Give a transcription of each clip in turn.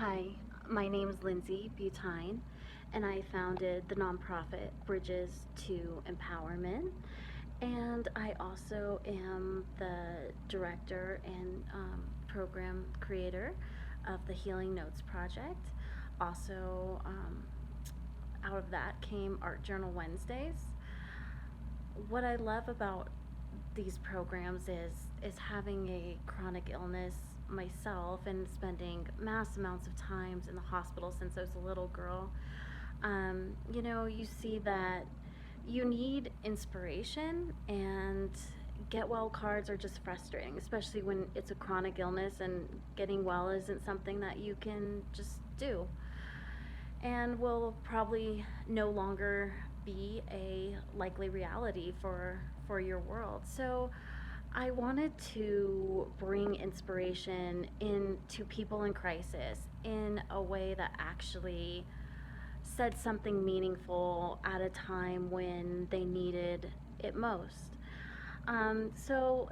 Hi, my name is Lindsay Butine, and I founded the nonprofit Bridges to Empowerment. And I also am the director and program creator of the Healing Notes Project. Also, out of that came Art Journal Wednesdays. What I love about these programs is having a chronic illness myself and spending mass amounts of times in the hospital since I was a little girl. You see that you need inspiration, and get well cards are just frustrating, especially when it's a chronic illness and getting well isn't something that you can just do and will probably no longer be a likely reality for your world. So I wanted to bring inspiration into people in crisis in a way that actually said something meaningful at a time when they needed it most. So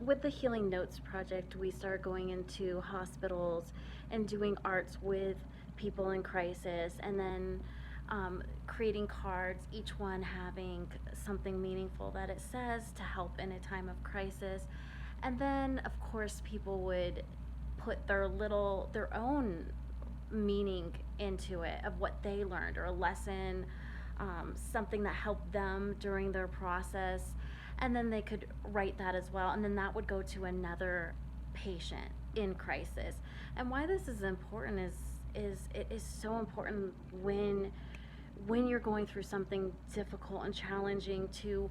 with the Healing Notes Project, we started going into hospitals and doing arts with people in crisis, and then creating cards, each one having something meaningful that it says to help in a time of crisis. And then, of course, people would put their own meaning into it of what they learned or a lesson, something that helped them during their process, and then they could write that as well, and then that would go to another patient in crisis. And why this is important is it is so important when you're going through something difficult and challenging to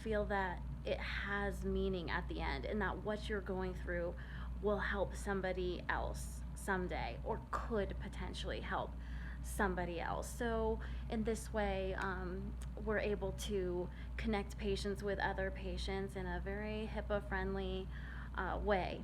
feel that it has meaning at the end, and that what you're going through will help somebody else someday, or could potentially help somebody else. So in this way, we're able to connect patients with other patients in a very HIPAA friendly way.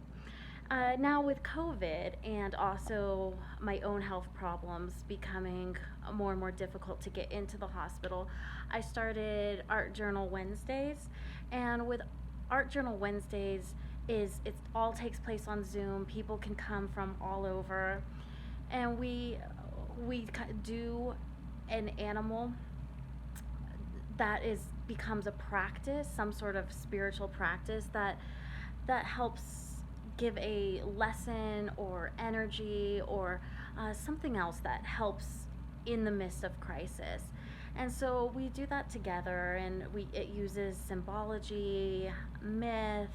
Now, with COVID and also my own health problems becoming more and more difficult to get into the hospital, I started Art Journal Wednesdays. And with Art Journal Wednesdays, it all takes place on Zoom. People can come from all over, and we do an animal that is becomes a practice, some sort of spiritual practice that helps give a lesson or energy or something else that helps in the midst of crisis. And so we do that together, and it uses symbology, myth,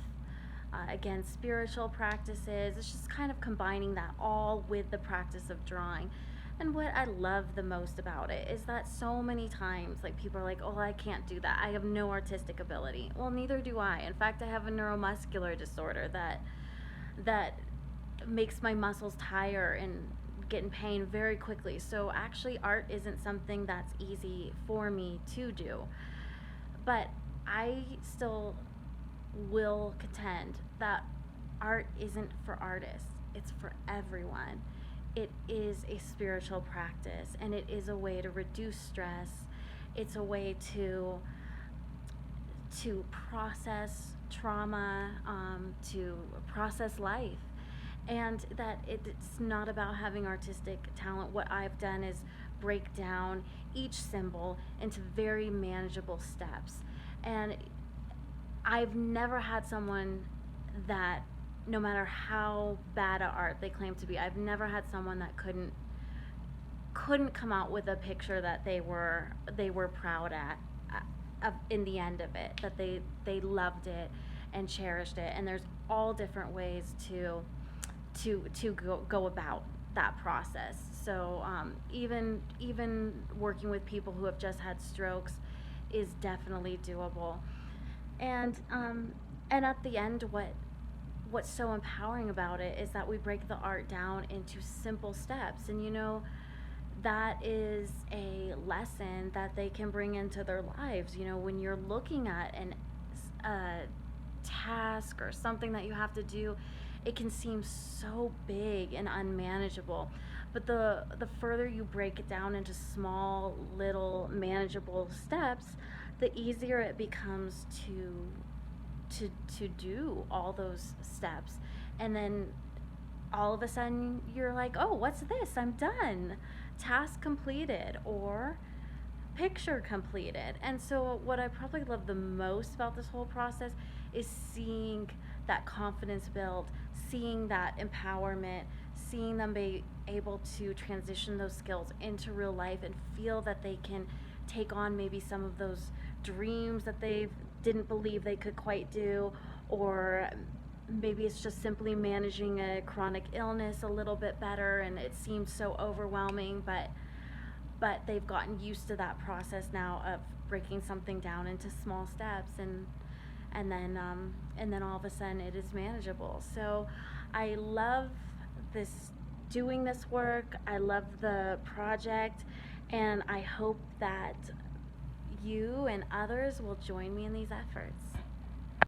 again, spiritual practices. It's just kind of combining that all with the practice of drawing. And what I love the most about it is that so many times, like, people are like, "Oh, I can't do that. I have no artistic ability." Well, neither do I. In fact, I have a neuromuscular disorder that makes my muscles tire and get in pain very quickly. So actually, art isn't something that's easy for me to do. But I still will contend that art isn't for artists, it's for everyone. It is a spiritual practice, and it is a way to reduce stress. It's a way to process trauma, to process life, and that it's not about having artistic talent. What I've done is break down each symbol into very manageable steps, and I've never had someone that, no matter how bad at art they claim to be, I've never had someone that couldn't come out with a picture that they were proud in the end of it, that they loved it and cherished it. And there's all different ways to go about that process. So even working with people who have just had strokes is definitely doable. And at the end, what's so empowering about it is that we break the art down into simple steps, and that is a lesson that they can bring into their lives. When you're looking at a task or something that you have to do, it can seem so big and unmanageable. But the further you break it down into small, little, manageable steps, the easier it becomes to do all those steps. And then all of a sudden you're like, oh, what's this? I'm done. Task completed, or picture completed. And so, what I probably love the most about this whole process is seeing that confidence build, seeing that empowerment, seeing them be able to transition those skills into real life and feel that they can take on maybe some of those dreams that they didn't believe they could quite do, or maybe it's just simply managing a chronic illness a little bit better and it seems so overwhelming, but they've gotten used to that process now of breaking something down into small steps, and then all of a sudden it is manageable. So I love this doing this work. I love the project, and I hope that you and others will join me in these efforts.